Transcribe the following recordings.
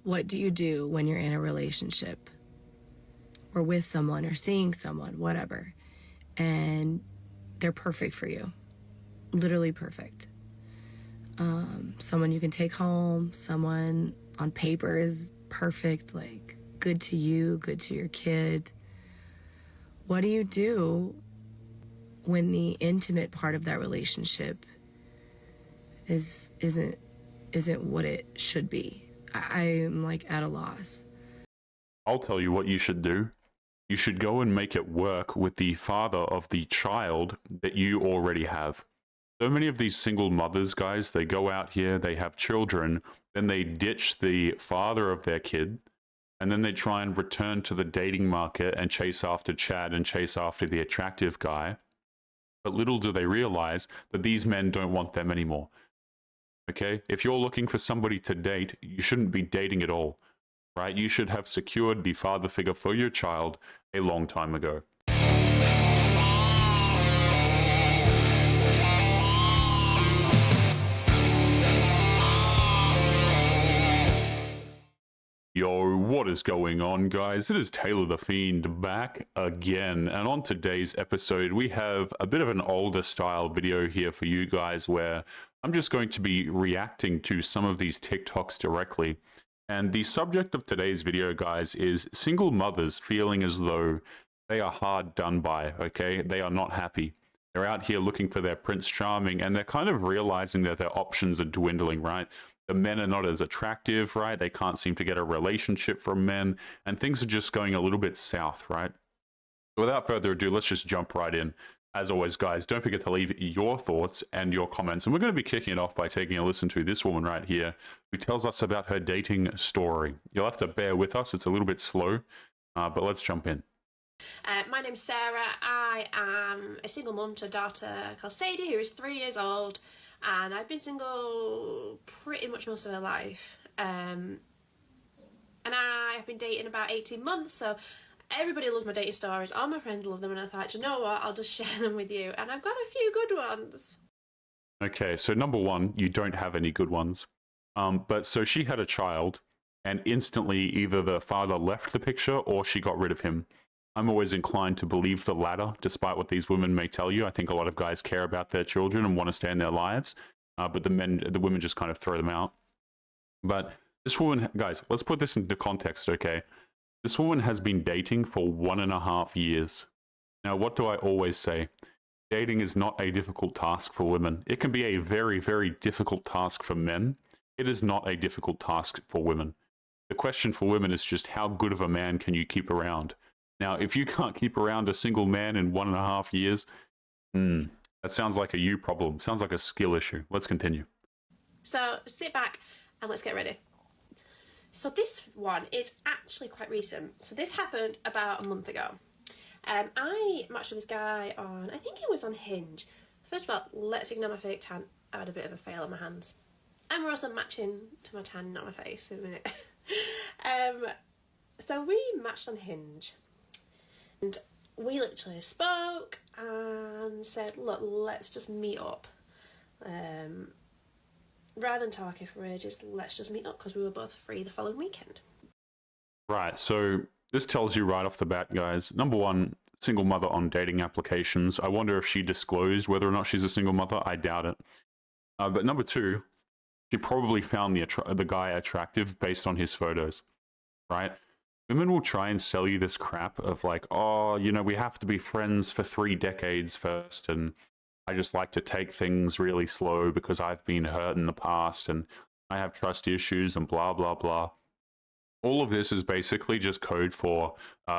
What do you do when you're in a relationship or with someone or seeing someone, whatever, and they're perfect for you? Literally perfect. Someone you can take home, someone on paper is perfect, like good to you, good to your kid. What do you do when the intimate part of that relationship isn't what it should be? I'm like at a loss. I'll tell you what you should do. You should go and make it work with the father of the child that you already have. So many of these single mothers, guys, they go out here, they have children, then they ditch the father of their kid, and then they try and return to the dating market and chase after Chad and chase after the attractive guy. But little do they realize that these men don't want them anymore. Okay? If you're looking for somebody to date, you shouldn't be dating at all, right? You should have secured the father figure for your child a long time ago. Yo, what is going on, guys? It is Taylor the Fiend back again, and on today's episode we have a bit of an older style video here for you guys where I'm just going to be reacting to some of these TikToks directly. And the subject of today's video, guys, is single mothers feeling as though they are hard done by, okay? They are not happy. They're out here looking for their Prince Charming, and they're kind of realizing that their options are dwindling, right? The men are not as attractive, right? They can't seem to get a relationship from men, and things are just going a little bit south, right? So without further ado, let's just jump right in. As always, guys, don't forget to leave your thoughts and your comments. And we're going to be kicking it off by taking a listen to this woman right here who tells us about her dating story. You'll have to bear with us. It's a little bit slow, but let's jump in. My name's Sarah. I am a single mum to a daughter called Sadie, who is 3 years old. And I've been single pretty much most of my life. And I have been dating about 18 months, so everybody loves my dating stories. All my friends love them, and I thought, you know what, I'll just share them with you. And I've got a few good ones. Okay, so number one, you don't have any good ones. But so she had a child, and instantly either the father left the picture or she got rid of him. I'm always inclined to believe the latter, despite what these women may tell you. I think a lot of guys care about their children and want to stay in their lives, but the women just kind of throw them out. But this woman, guys, let's put this into context, okay? This woman has been dating for 1.5 years. Now, what do I always say? Dating is not a difficult task for women. It can be a very, very difficult task for men. It is not a difficult task for women. The question for women is just how good of a man can you keep around? Now, if you can't keep around a single man in 1.5 years, that sounds like a you problem. Sounds like a skill issue. Let's continue. So sit back and let's get ready. So this one is actually quite recent. So this happened about a month ago. I matched with this guy on, I think it was on Hinge. First of all, let's ignore my fake tan. I had a bit of a fail on my hands. And we're also matching to my tan, not my face, in a minute. So we matched on Hinge. And we literally spoke and said, look, let's just meet up. Rather than talking for ages, let's just meet up because we were both free the following weekend. Right, so this tells you right off the bat, guys. Number one, single mother on dating applications. I wonder if she disclosed whether or not she's a single mother. I doubt it. But number two, she probably found the guy attractive based on his photos, right? Women will try and sell you this crap of like, oh, you know, we have to be friends for 3 decades first, and I just like to take things really slow because I've been hurt in the past and I have trust issues and blah, blah, blah. All of this is basically just code for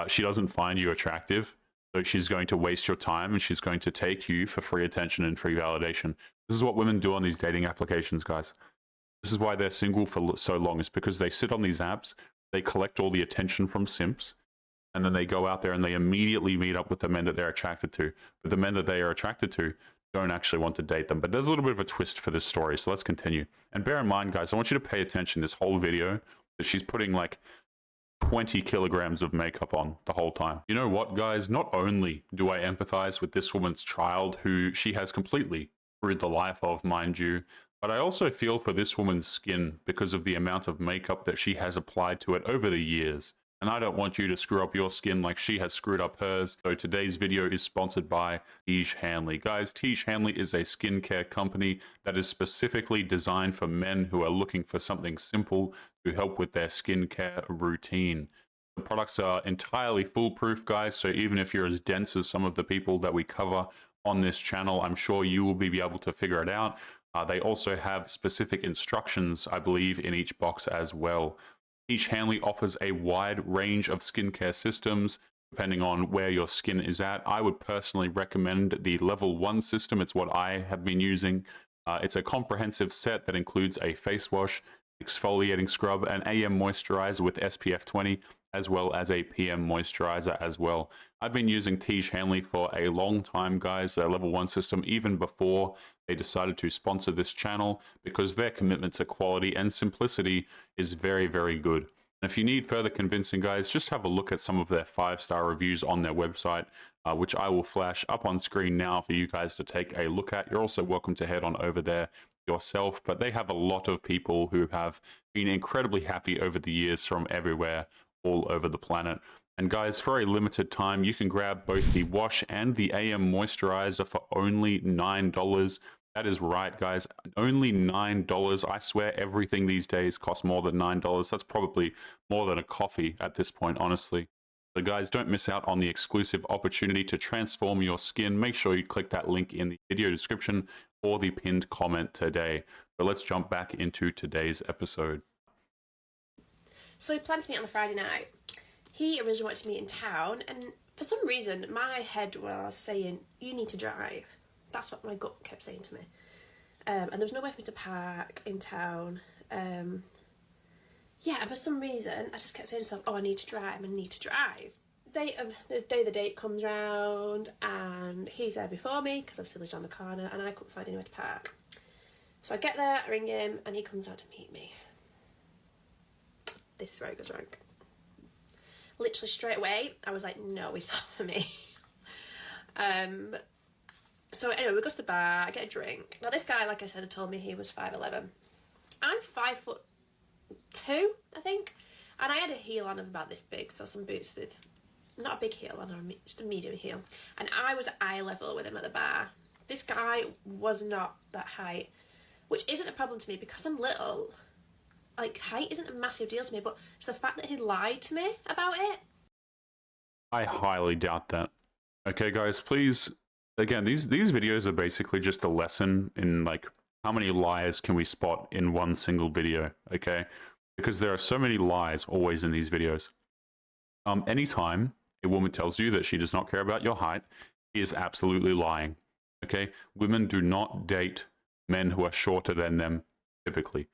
she doesn't find you attractive, so she's going to waste your time and she's going to take you for free attention and free validation. This is what women do on these dating applications, guys. This is why they're single for so long, is because they sit on these apps, they collect all the attention from simps, and then they go out there and they immediately meet up with the men that they're attracted to. But the men that they are attracted to don't actually want to date them. But there's a little bit of a twist for this story, so let's continue. And bear in mind, guys, I want you to pay attention this whole video that she's putting like 20 kilograms of makeup on the whole time. You know what, guys? Not only do I empathize with this woman's child, who she has completely ruined the life of, mind you, But I also feel for this woman's skin because of the amount of makeup that she has applied to it over the years. And I don't want you to screw up your skin like she has screwed up hers. So today's video is sponsored by Tiege Hanley. Guys, Tiege Hanley is a skincare company that is specifically designed for men who are looking for something simple to help with their skincare routine. The products are entirely foolproof, guys, so even if you're as dense as some of the people that we cover on this channel, I'm sure you will be able to figure it out. They also have specific instructions, I believe, in each box as well. Tiege Hanley offers a wide range of skincare systems depending on where your skin is at. I would personally recommend the level 1 system. It's what I have been using. It's a comprehensive set that includes a face wash, exfoliating scrub, an AM moisturizer with SPF 20, as well as a PM moisturizer as well. I've been using Tiege Hanley for a long time, guys, their level 1 system, even before they decided to sponsor this channel, because their commitment to quality and simplicity is very, very good. And if you need further convincing, guys, just have a look at some of their 5-star reviews on their website, which I will flash up on screen now for you guys to take a look at. You're also welcome to head on over there yourself, but they have a lot of people who have been incredibly happy over the years from everywhere, all over the planet. And guys, for a limited time, you can grab both the wash and the AM moisturizer for only $9. That is right, guys, only $9. I swear everything these days costs more than $9. That's probably more than a coffee at this point, honestly. So guys, don't miss out on the exclusive opportunity to transform your skin. Make sure you click that link in the video description or the pinned comment today. So let's jump back into today's episode. So we planned to meet on the Friday night. He originally wanted to meet in town, and for some reason my head was saying, you need to drive. That's what my gut kept saying to me. And there was no way for me to park in town. Yeah, and for some reason I just kept saying to myself, oh, I need to drive, I need to drive. The day the date comes round, and he's there before me because I've still lived around the corner, and I couldn't find anywhere to park. So I get there, I ring him, and he comes out to meet me. This is where it goes wrong. Literally straight away, I was like, no, it's not for me. So anyway, we go to the bar, I get a drink. Now this guy, like I said, had told me he was 5'11". I'm 5'2", I think. And I had a heel on of about this big, so some boots with not a big heel on, just a medium heel. And I was eye level with him at the bar. This guy was not that height, which isn't a problem to me because I'm little. Like, height isn't a massive deal to me, but it's the fact that he lied to me about it. I highly doubt that. Okay, guys, please, again, these videos are basically just a lesson in, like, how many lies can we spot in one single video, okay? Because there are so many lies always in these videos. Anytime a woman tells you that she does not care about your height, she is absolutely lying, okay? Women do not date men who are shorter than them, typically.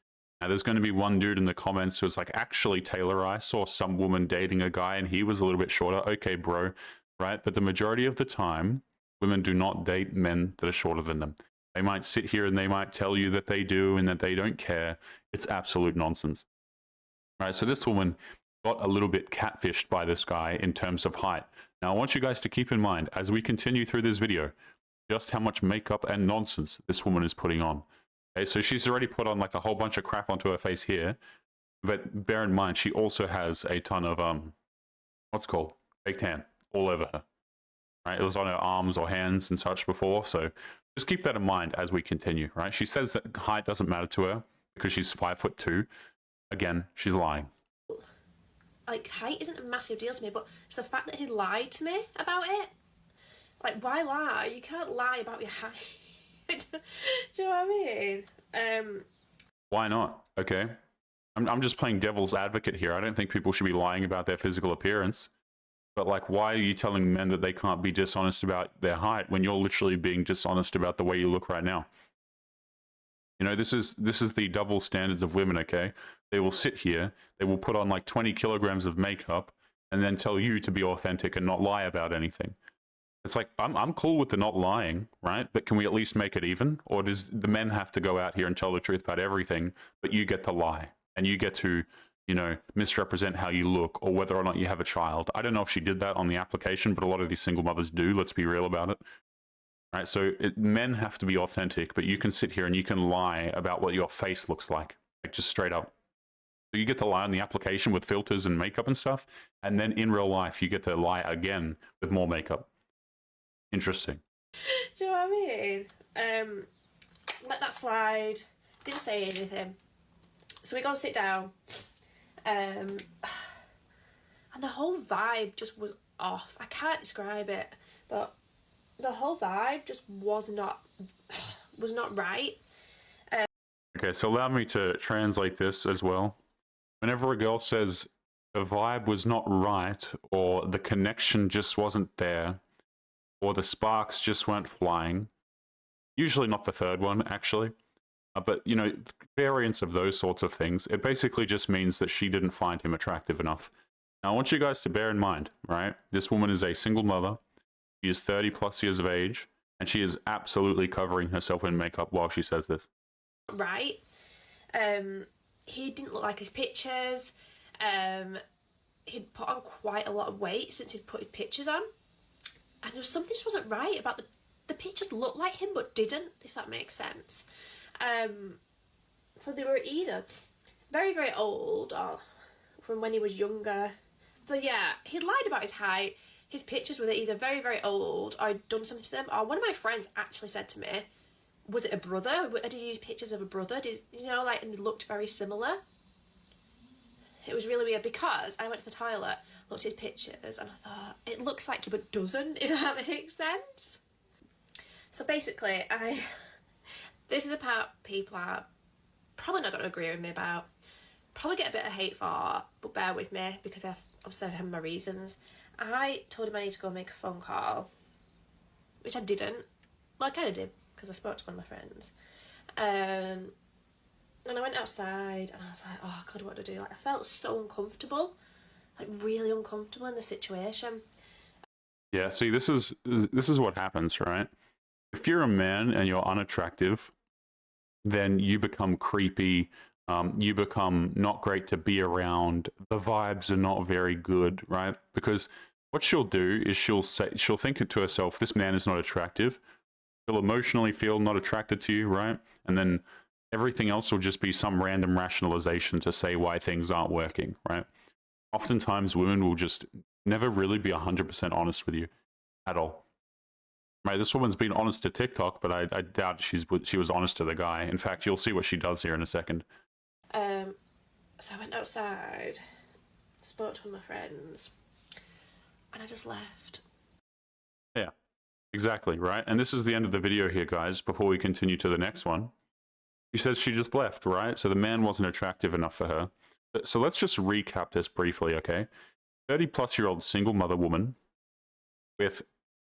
Now, there's going to be one dude in the comments who's like, actually, Taylor, I saw some woman dating a guy and he was a little bit shorter. Okay, bro, right? But the majority of the time, women do not date men that are shorter than them. They might sit here and they might tell you that they do and that they don't care. It's absolute nonsense. Right, so this woman got a little bit catfished by this guy in terms of height. Now, I want you guys to keep in mind, as we continue through this video, just how much makeup and nonsense this woman is putting on. Okay, so she's already put on like a whole bunch of crap onto her face here, but bear in mind she also has a ton of what's it called, fake tan all over her. Right, it was on her arms or hands and such before, so just keep that in mind as we continue. Right, she says that height doesn't matter to her because she's 5'2". Again, she's lying. Like, height isn't a massive deal to me, but it's the fact that he lied to me about it. Like, why lie? You can't lie about your height. Do you know what I mean? Why not? Okay. I'm just playing devil's advocate here. I don't think people should be lying about their physical appearance. But, like, why are you telling men that they can't be dishonest about their height when you're literally being dishonest about the way you look right now? You know, this is the double standards of women, okay? They will sit here, they will put on like 20 kilograms of makeup and then tell you to be authentic and not lie about anything. It's like, I'm cool with the not lying, right? But can we at least make it even? Or does the men have to go out here and tell the truth about everything, but you get to lie and you get to, you know, misrepresent how you look or whether or not you have a child? I don't know if she did that on the application, but a lot of these single mothers do. Let's be real about it. right? So men have to be authentic, but you can sit here and you can lie about what your face looks like just straight up. So you get to lie on the application with filters and makeup and stuff, and then in real life you get to lie again with more makeup. Interesting. Do you know what I mean? Let that slide. Didn't say anything. So we go and sit down. And the whole vibe just was off. I can't describe it, but the whole vibe just was not right. Okay, so allow me to translate this as well. Whenever a girl says the vibe was not right, or the connection just wasn't there, or the sparks just weren't flying, usually not the third one, actually, but, you know, variants of those sorts of things, it basically just means that she didn't find him attractive enough. Now, I want you guys to bear in mind, right? This woman is a single mother. She is 30 plus years of age, and she is absolutely covering herself in makeup while she says this. Right. He didn't look like his pictures. He'd put on quite a lot of weight since he'd put his pictures on. And there was something just wasn't right about the pictures looked like him but didn't, if that makes sense. So they were either very, very old or from when he was younger. So yeah, he'd lied about his height. His pictures were either very, very old or I'd done something to them. Or one of my friends actually said to me, was it a brother? Did he use pictures of a brother? Did, you know, like, and they looked very similar. It was really weird because I went to the toilet, looked at his pictures, and I thought, it looks like you but doesn't, if that makes sense. So basically, this is the part people are probably not going to agree with me about. Probably get a bit of hate for, but bear with me because I've obviously had my reasons. I told him I need to go make a phone call, which I didn't. Well, I kind of did because I spoke to one of my friends. And I went outside and I was like, oh God, what do I do? Like, I felt so uncomfortable, like really uncomfortable in the situation. Yeah, see, this is what happens, right? If you're a man and you're unattractive, then you become creepy. You become not great to be around. The vibes are not very good, right? Because what she'll do is she'll think to herself, this man is not attractive. She'll emotionally feel not attracted to you, right? And then everything else will just be some random rationalization to say why things aren't working, right? Oftentimes women will just never really be 100% honest with you at all. Right, this woman's been honest to TikTok, but I doubt she was honest to the guy. In fact, you'll see what she does here in a second. So I went outside, spoke to one of my friends, and I just left. Yeah, exactly, right? And this is the end of the video here, guys, before we continue to the next one. She says she just left, right? So the man wasn't attractive enough for her. So let's just recap this briefly, okay? 30-plus-year-old single mother woman with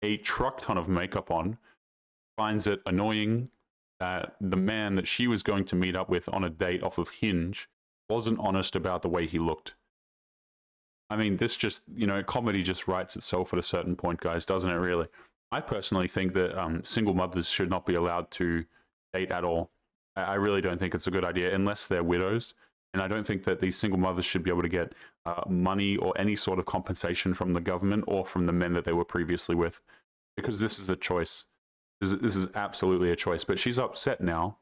a truck ton of makeup on finds it annoying that the man that she was going to meet up with on a date off of Hinge wasn't honest about the way he looked. I mean, this just, you know, comedy just writes itself at a certain point, guys, doesn't it really? I personally think that single mothers should not be allowed to date at all. I really don't think it's a good idea unless they're widows. And I don't think that these single mothers should be able to get money or any sort of compensation from the government or from the men that they were previously with, because this is a choice. This is absolutely a choice. But she's upset now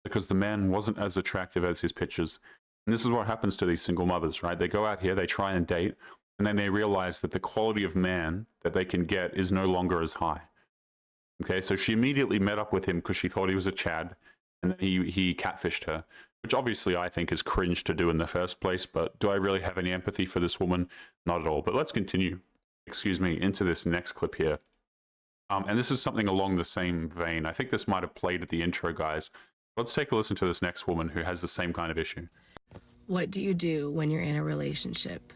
because the man wasn't as attractive as his pictures. And this is what happens to these single mothers, right? They go out here, they try and date, and then they realize that the quality of man that they can get is no longer as high. Okay, so she immediately met up with him because she thought he was a Chad, and then he catfished her, which obviously I think is cringe to do in the first place, but do I really have any empathy for this woman? Not at all. But let's continue, into this next clip here. And this is something along the same vein. I think this might have played at the intro, guys. Let's take a listen to this next woman who has the same kind of issue. What do you do when you're in a relationship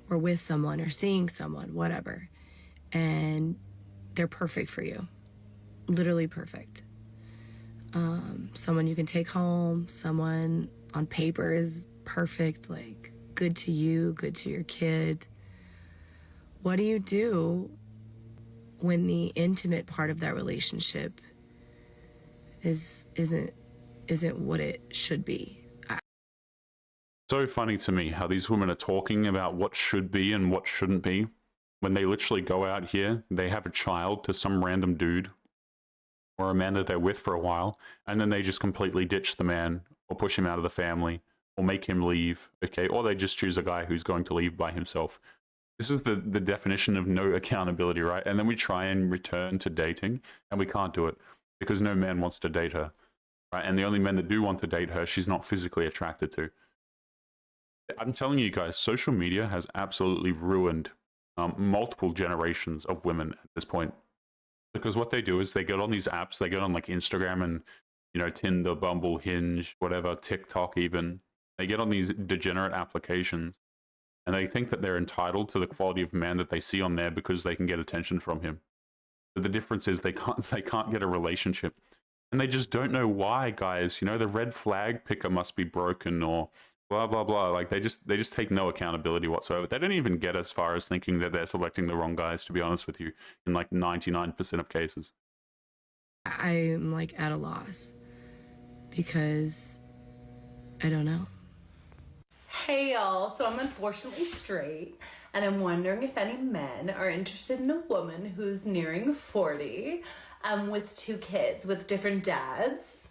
or with someone or seeing someone, whatever, and they're perfect for you? Literally perfect. Someone you can take home, someone on paper is perfect, like good to you, good to your kid. What do you do when the intimate part of that relationship isn't what it should be? So funny to me how these women are talking about what should be and what shouldn't be when they literally go out here, they have a child to some random dude or a man that they're with for a while, and then they just completely ditch the man or push him out of the family or make him leave, okay? Or they just choose a guy who's going to leave by himself. This is the definition of no accountability, right? And then we try and return to dating, and we can't do it because no man wants to date her, right? And the only men that do want to date her, she's not physically attracted to. I'm telling you guys, social media has absolutely ruined multiple generations of women at this point. Because what they do is they get on these apps, they get on like Instagram and, you know, Tinder, Bumble, Hinge, whatever, TikTok even. They get on these degenerate applications and they think that they're entitled to the quality of man that they see on there because they can get attention from him. But the difference is they can't get a relationship. And they just don't know why, guys. You know, the red flag picker must be broken or blah, blah, blah. Like they just take no accountability whatsoever. They don't even get as far as thinking that they're selecting the wrong guys, to be honest with you, in like 99% of cases. I'm like at a loss because I don't know. Hey y'all, so I'm unfortunately straight, and I'm wondering if any men are interested in a woman who's nearing 40, with 2 kids with different dads.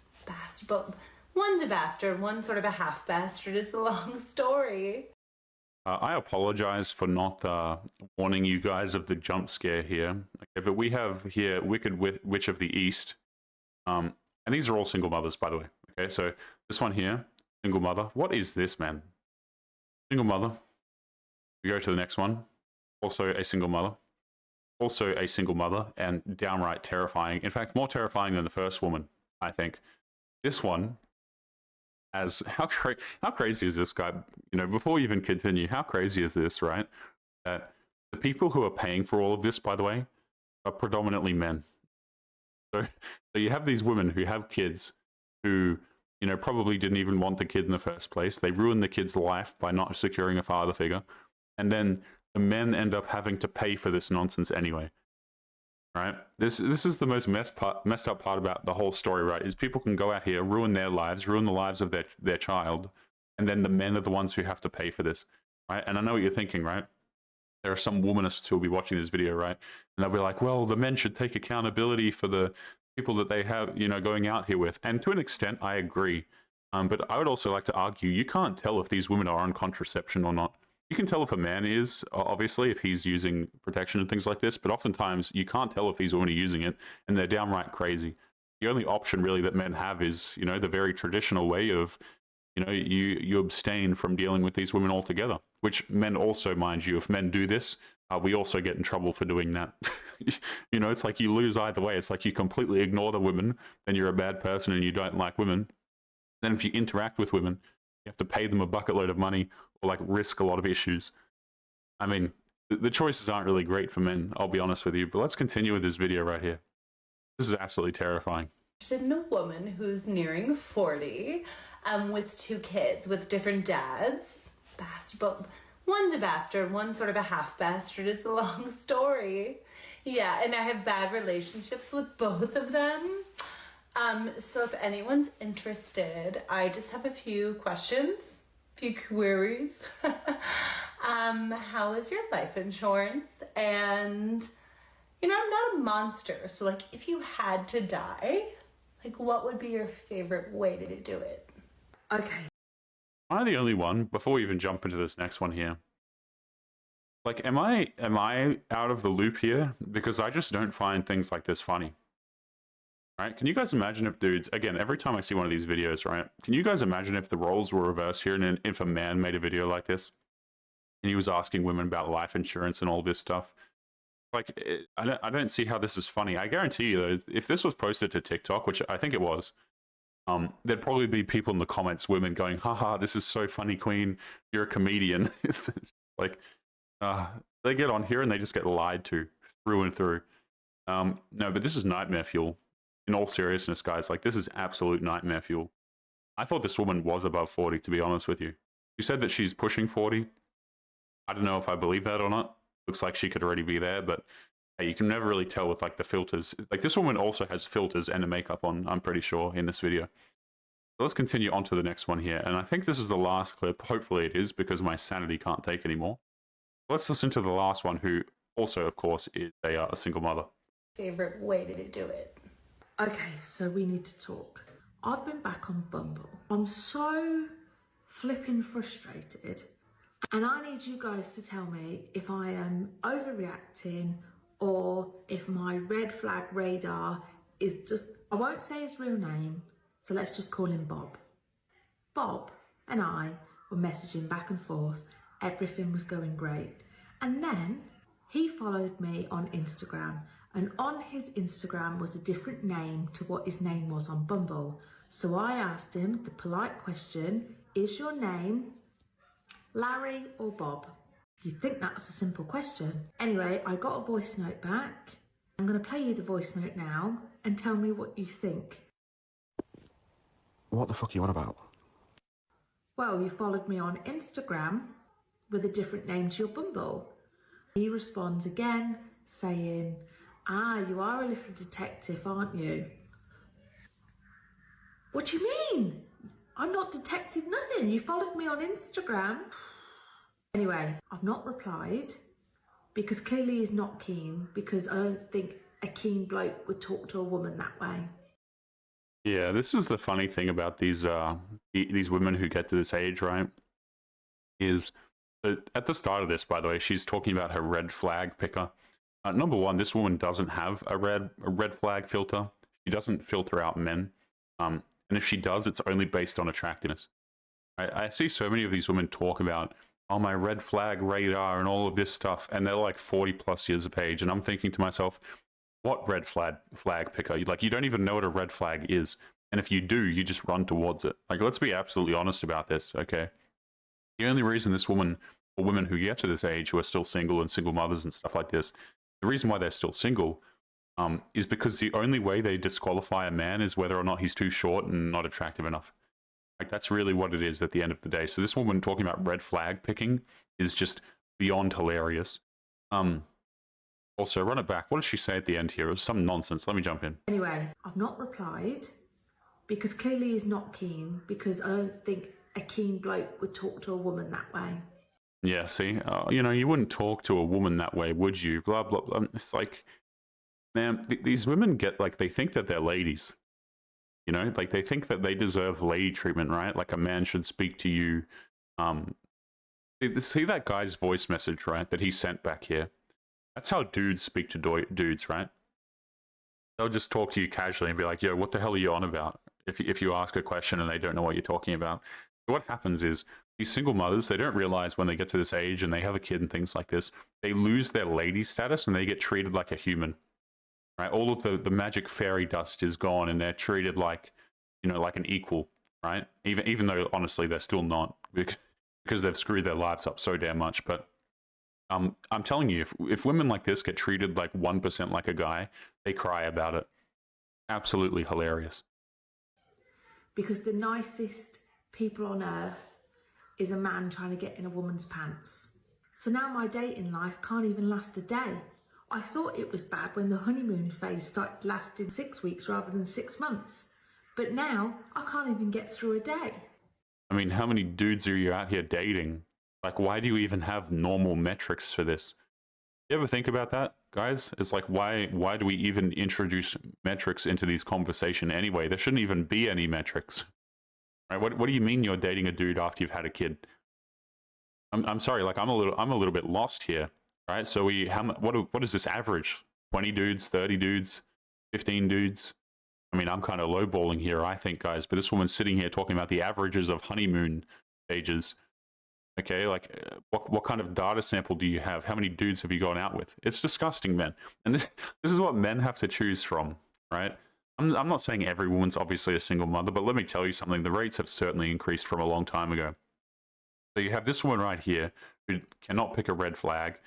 But one's a bastard, one's sort of a half bastard. It's a long story. I apologize for not warning you guys of the jump scare here. Okay, but we have here Wicked Witch of the East. And these are all single mothers, by the way. Okay, so this one here, single mother. What is this, man? Single mother. We go to the next one. Also a single mother. Also a single mother, and downright terrifying. In fact, more terrifying than the first woman, I think. This one, as how crazy is this guy? You know, before we even continue, how crazy is this, right? That the people who are paying for all of this, by the way, are predominantly men. So you have these women who have kids who, you know, probably didn't even want the kid in the first place. They ruin the kid's life by not securing a father figure. And then the men end up having to pay for this nonsense anyway. Right? This is the most messed up part about the whole story, right? Is people can go out here, ruin their lives, ruin the lives of their child, and then the men are the ones who have to pay for this, right? And I know what you're thinking, right? There are some womanists who will be watching this video, right? And they'll be like, well, the men should take accountability for the people that they have, you know, going out here with. And to an extent, I agree. But I would also like to argue, you can't tell if these women are on contraception or not. You can tell if a man is, obviously, if he's using protection and things like this, but oftentimes you can't tell if these women are using it, and they're downright crazy. The only option really that men have is, you know, the very traditional way of, you know, you abstain from dealing with these women altogether, which men also, mind you, if men do this, we also get in trouble for doing that. You know, it's like you lose either way. It's like you completely ignore the women, then you're a bad person and you don't like women. Then if you interact with women, you have to pay them a bucket load of money or like risk a lot of issues. I mean, the choices aren't really great for men, I'll be honest with you, but let's continue with this video right here. This is absolutely terrifying. Interested in a woman who's nearing 40, with 2 kids with different dads. But one's a bastard, one's sort of a half bastard. It's a long story. Yeah, and I have bad relationships with both of them. So if anyone's interested, I just have a few questions, few queries. How is your life insurance? And, you know, I'm not a monster, so like if you had to die, like what would be your favorite way to do it? Okay. Am I the only one, before we even jump into this next one here, like am I out of the loop here? Because I just don't find things like this funny. Right? Can you guys imagine if dudes, again, every time I see one of these videos, right? Can you guys imagine if the roles were reversed here and if a man made a video like this and he was asking women about life insurance and all this stuff? Like, I don't see how this is funny. I guarantee you, though, if this was posted to TikTok, which I think it was, there'd probably be people in the comments, women going, haha, this is so funny, queen. You're a comedian. It's like, they get on here and they just get lied to through and through. No, but this is nightmare fuel. In all seriousness, guys, like this is absolute nightmare fuel. I thought this woman was above 40, to be honest with you. You said that she's pushing 40. I don't know if I believe that or not. Looks like she could already be there, but hey, you can never really tell with like the filters. Like this woman also has filters and a makeup on, I'm pretty sure, in this video. So let's continue on to the next one here. And I think this is the last clip. Hopefully it is, because my sanity can't take anymore. Let's listen to the last one, who also, of course, is a single mother. Favorite way to do it. Okay, so we need to talk. I've been back on Bumble. I'm so flipping frustrated, and I need you guys to tell me if I am overreacting or if my red flag radar is just, I won't say his real name, so let's just call him Bob. Bob and I were messaging back and forth, everything was going great. And then he followed me on Instagram, and on his Instagram was a different name to what his name was on Bumble. So I asked him the polite question, is your name Larry or Bob? You'd think that's a simple question. Anyway, I got a voice note back. I'm going to play you the voice note now and tell me what you think. What the fuck are you on about? Well, you followed me on Instagram with a different name to your Bumble. He responds again saying, you are a little detective, aren't you? What do you mean? I'm not detected nothing. You followed me on Instagram. Anyway, I've not replied because clearly he's not keen, because I don't think a keen bloke would talk to a woman that way. Yeah, this is the funny thing about these women who get to this age, right? Is that at the start of this, by the way, she's talking about her red flag picker. Number one, this woman doesn't have a red flag filter. She doesn't filter out men, and if she does, it's only based on attractiveness. I see so many of these women talk about, oh, my red flag radar and all of this stuff, and they're like 40 plus years of age, and I'm thinking to myself, what red flag picker? Like, you don't even know what a red flag is, and if you do, you just run towards it. Like, let's be absolutely honest about this, okay? The only reason this woman, or women who get to this age who are still single and single mothers and stuff like this, the reason why they're still single is because the only way they disqualify a man is whether or not he's too short and not attractive enough. Like, that's really what it is at the end of the day. So this woman talking about red flag picking is just beyond hilarious. Also, run it back. What did she say at the end here? It was some nonsense. Let me jump in. Anyway, I've not replied because clearly he's not keen, because I don't think a keen bloke would talk to a woman that way. Yeah, see, you wouldn't talk to a woman that way, would you? Blah, blah, blah. It's like, man, these women get, like, they think that they're ladies. Like, they think that they deserve lady treatment, right? Like, a man should speak to you. See that guy's voice message, right, that he sent back here? That's how dudes speak to dudes, right? They'll just talk to you casually and be like, yo, what the hell are you on about? If you ask a question and they don't know what you're talking about. So what happens is, these single mothers, they don't realize when they get to this age and they have a kid and things like this, they lose their lady status and they get treated like a human, right? All of the magic fairy dust is gone and they're treated like, like an equal, right? Even though, honestly, they're still not, because they've screwed their lives up so damn much. But I'm telling you, if women like this get treated like 1% like a guy, they cry about it. Absolutely hilarious. Because the nicest people on earth is a man trying to get in a woman's pants. So now my dating life can't even last a day. I thought it was bad when the honeymoon phase started lasting 6 weeks rather than 6 months. But now I can't even get through a day. I mean, how many dudes are you out here dating? Like, why do you even have normal metrics for this? You ever think about that, guys? It's like, why do we even introduce metrics into these conversations anyway? There shouldn't even be any metrics. Right? What do you mean you're dating a dude after you've had a kid? I'm sorry, like, I'm a little bit lost here, right? So what is this average? 20 dudes, 30 dudes, 15 dudes? I mean, I'm kind of lowballing here, I think, guys, but this woman's sitting here talking about the averages of honeymoon stages. Okay, like, what kind of data sample do you have? How many dudes have you gone out with? It's disgusting, man. And this is what men have to choose from, right? I'm not saying every woman's obviously a single mother, but let me tell you something. The rates have certainly increased from a long time ago. So you have this woman right here who cannot pick a red flag,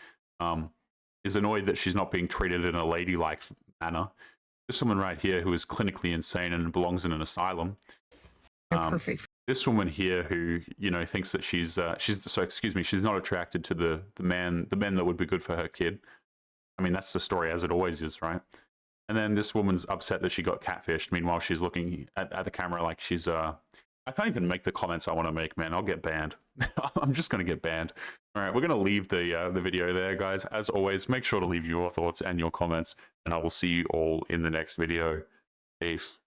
is annoyed that she's not being treated in a ladylike manner. This woman right here who is clinically insane and belongs in an asylum. Perfect. This woman here who, thinks that she's not attracted to the men that would be good for her kid. I mean, that's the story as it always is, right? And then this woman's upset that she got catfished. Meanwhile, she's looking at the camera like she's I can't even make the comments I want to make, man. I'll get banned. I'm just going to get banned. All right, we're going to leave the video there, guys. As always, make sure to leave your thoughts and your comments, and I will see you all in the next video. Peace.